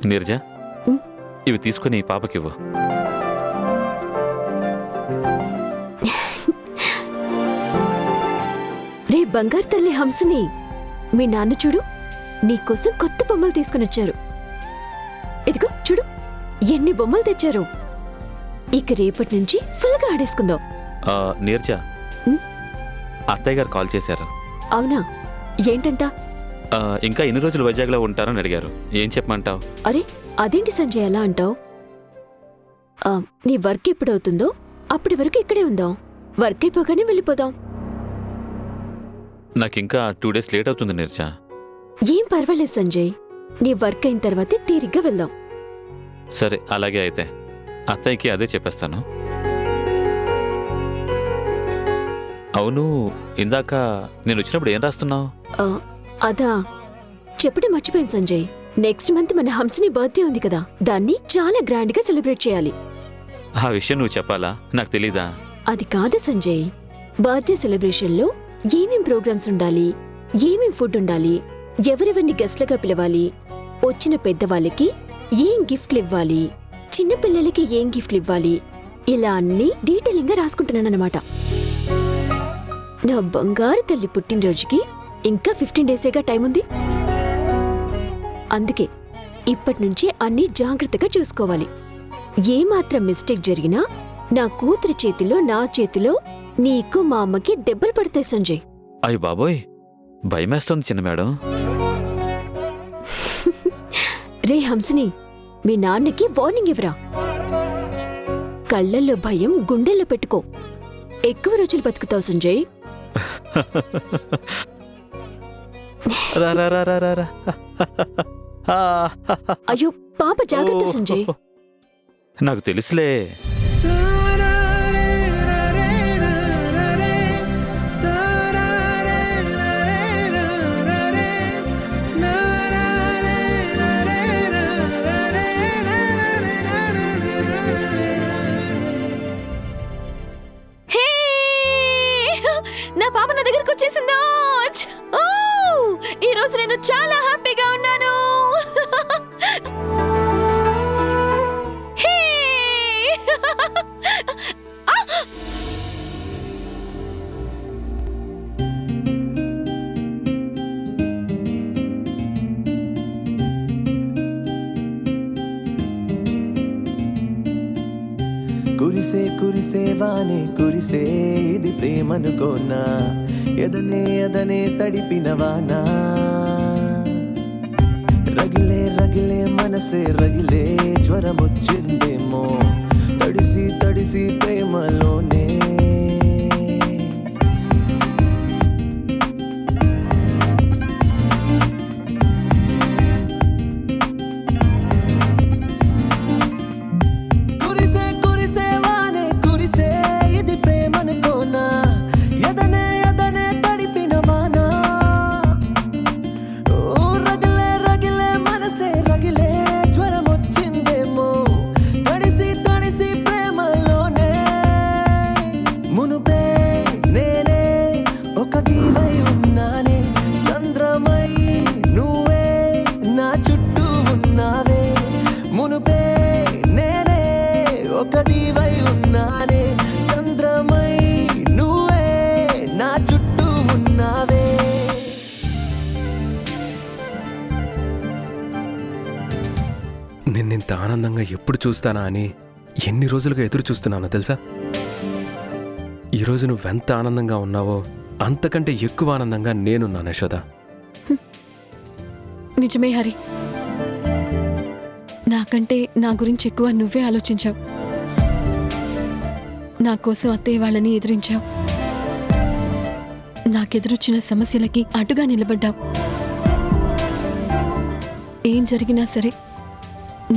నీరజ, ఇవి తీసుకుని పాపకివ్వు. రే బంగారు తల్లి హంసని, మీ నాన్న చూడు నీకోసం కొత్త బొమ్మలు తీసుకుని వచ్చారు. ఇదిగో చూడు ఎన్ని బొమ్మలు తెచ్చారు. ఇక రేపటి నుంచి ఫుల్గా ఆడేసుకుందాం. నీరజ, అత్తయ్య గారు కాల్ చేశారు. అవునా, ఏంటంట? ఇంకా ఎన్ని రోజులు వైజాగ్లో ఉంటారని అడిగారు. ఏం చెప్పమంటావు? అరే అదేంటి సంజయ్ అలా అంటావు? నీ వర్క్ ఎప్పుడవుతుందో అప్పటి వరకు ఇక్కడే ఉందాం. వర్క్ అయిపోగానే వెళ్ళిపోదాం. నాకింకా 2 days లేట్ అవుతుంది నీరజ. ఏం పర్వాలేదు సంజయ్, నీ వర్క్ అయిన తర్వాతే తీరిగ్గా వెళ్దాం. సరే అలాగే అయితే అత్తయ్యకి అదే చెప్పేస్తాను. అవును, ఇందాక నేను వచ్చినప్పుడు ఏం రాస్తున్నావు? అదా చెప్పడం మర్చిపోయాను సంజయ్. నెక్స్ట్ మంత్ మన హంసని బర్త్డే ఉంది కదా, దాన్ని చాలా గ్రాండ్ గా సెలబ్రేట్ చేయాలి. ఆ విషయం నువ్వు చెప్పాలా? నాకు తెలీదా? అది కాదు సంజయ్, బర్త్డే సెలబ్రేషన్ లో ఏమేం ప్రోగ్రామ్స్ ఉండాలి, ఏమేం ఫుడ్ ఉండాలి, ఎవరెవరిని గెస్ట్లుగా పిలవాలి, వచ్చిన పెద్దవాళ్ళకి ఏం గిఫ్ట్లు ఇవ్వాలి, చిన్నపిల్లలకి ఏం గిఫ్ట్లు ఇవ్వాలి, ఇలా అన్ని డీటెయిలింగ్ గా రాసుకుంటున్నానన్నమాట. నా బంగారు తల్లి పుట్టినరోజుకి ఇంకా 15 days టైం ఉంది. అందుకే ఇప్పటి నుంచి అన్ని జాగ్రత్తగా చూసుకోవాలి. ఏమాత్రం మిస్టేక్ జరిగినా నా కూతురి చేతిలో నా చేతిలో నీకు మా అమ్మకి దెబ్బలు పడతాయి సంజయ్. అయ్య బాబోయ్, భయమేస్తోంది చిన్న మేడం. రే హంసని, మీ నాన్నకి వార్నింగ్ ఇవ్వరా. కళ్ళల్లో భయం గుండెల్లో పెట్టుకో. ఎక్కువ రోజులు బతుకుతావు సంజయ్. అయ్యో పాప, జాగ్రత్త సంజయ్. నాకు తెలుసులే. నా పాప నా దగ్గరకు వచ్చేసిందో. ఈ రోజు నేను చాలా హ్యాపీగా ఉన్నాను. కురిసే కురిసే వానే కురిసే, ఇది ప్రేమనుకోనా, ఎదనే ఎదనే తడిపిన వానా, రగిలే రగిలే మనసే రగిలే, జ్వరమొచ్చిందేమో తడిసి తడిసి ప్రేమలోనే. నిన్నింత ఆనందంగా ఎప్పుడు చూస్తానా అని ఎన్ని రోజులుగా ఎదురు చూస్తున్నానో తెలుసా. ఈరోజు నువ్వెంత ఆనందంగా ఉన్నావో అంతకంటే ఎక్కువ ఆనందంగా నేనున్నాను యశోద. నిజమే హరి, నాకంటే నా గురించి ఎక్కువ నువ్వే ఆలోచించావు. నా కోసం అత్తయ్య వాళ్ళని ఎదిరించావు. నాకెదురొచ్చిన సమస్యలకి అడ్డుగా నిలబడ్డావు. ఏం జరిగినా సరే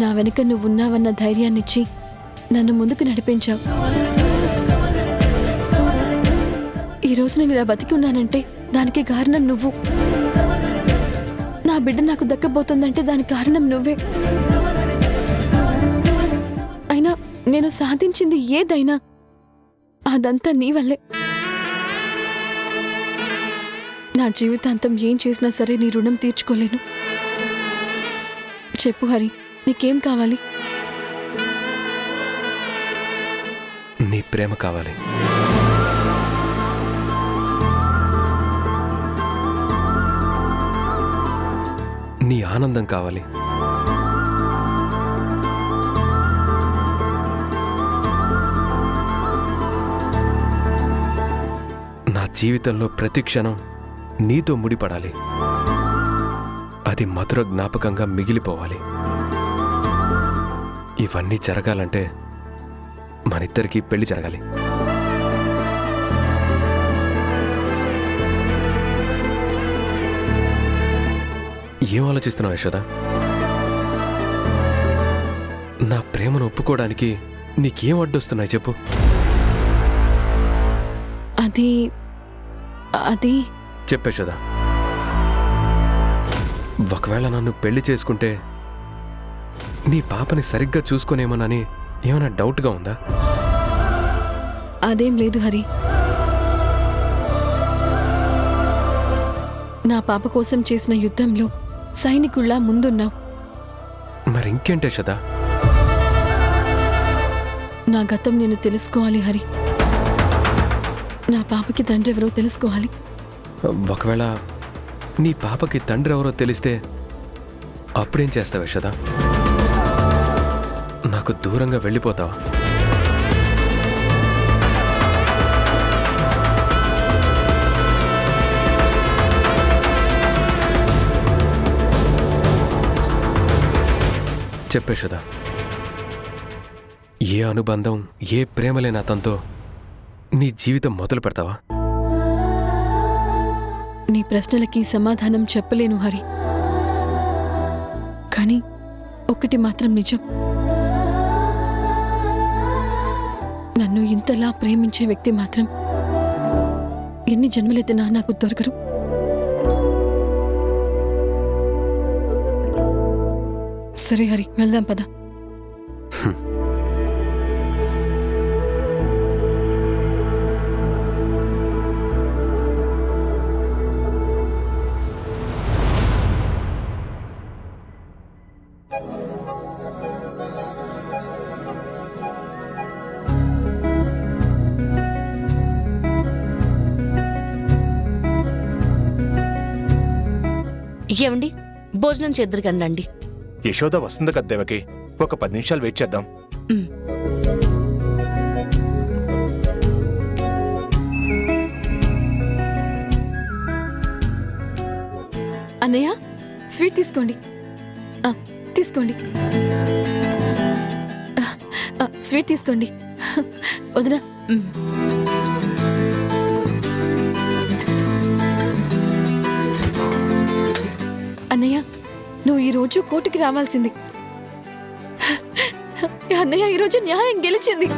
నా వెనుక నువ్వున్నావన్న ధైర్యాన్నిచ్చి నన్ను ముందుకు నడిపించావు. ఈరోజు నేను ఇలా బతికి ఉన్నానంటే దానికి కారణం నువ్వు. నా బిడ్డ నాకు దక్కబోతుందంటే దానికి కారణం నువ్వే. అయినా నేను సాధించింది ఏదైనా అదంతా నీ వల్లే. నా జీవితాంతం ఏం చేసినా సరే నీ రుణం తీర్చుకోలేను. చెప్పు హరి, నీకేం కావాలి? నీ ప్రేమ కావాలి. నీ ఆనందం కావాలి. నా జీవితంలో ప్రతి క్షణం నీతో ముడిపడాలి. అది మధుర జ్ఞాపకంగా మిగిలిపోవాలి. ఇవన్నీ జరగాలంటే మనిద్దరికీ పెళ్లి జరగాలి. ఏం ఆలోచిస్తున్నావు యశోద? నా ప్రేమను ఒప్పుకోవడానికి నీకేం అడ్డొస్తున్నాయి చెప్పు. అది చెప్పేషోదా, ఒకవేళ నన్ను పెళ్లి చేసుకుంటే నీ పాపని సరిగ్గా చూసుకోనేమోనని ఏమైనా డౌట్గా ఉందా? అదేం లేదు హరి. నా పాప కోసం చేసిన యుద్ధంలో సైనికుల్లా ముందున్నావు. మరింకేంటే యశోదా? నా గతం నేను తెలుసుకోవాలి హరి. నా పాపకి తండ్రి ఎవరో తెలుసుకోవాలి. ఒకవేళ నీ పాపకి తండ్రి ఎవరో తెలిస్తే అప్పుడేం చేస్తావు యశోదా? నాకు దూరంగా వెళ్ళిపోతావా? చెప్పేషోదా, ఏ అనుబంధం, ఏ ప్రేమ లేని అతనితో నీ జీవితం మొదలు పెడతావా? నీ ప్రశ్నలకి సమాధానం చెప్పలేను హరి. కానీ ఒకటి మాత్రం నిజం. నన్ను ఇంతలా ప్రేమించే వ్యక్తి మాత్రం ఎన్ని జన్మలెత్తినా నాకు దొరకరు. సరే హరి, వెళ్దాం పద. ఏమండి, భోజనం చేద్దరు కానీ రండి. యశోద వస్తుంది కదా దేవకి, ఒక 10 నిమిషాలు వెయిట్ చేద్దాం. అన్నయ్య, స్వీట్ తీసుకోండి. తీసుకోండి. స్వీట్ తీసుకోండి. వదినా. అన్నయ్య, నువ్వు ఈరోజు కోర్టుకి రావాల్సింది. అన్నయ్య, ఈరోజు న్యాయం గెలిచింది.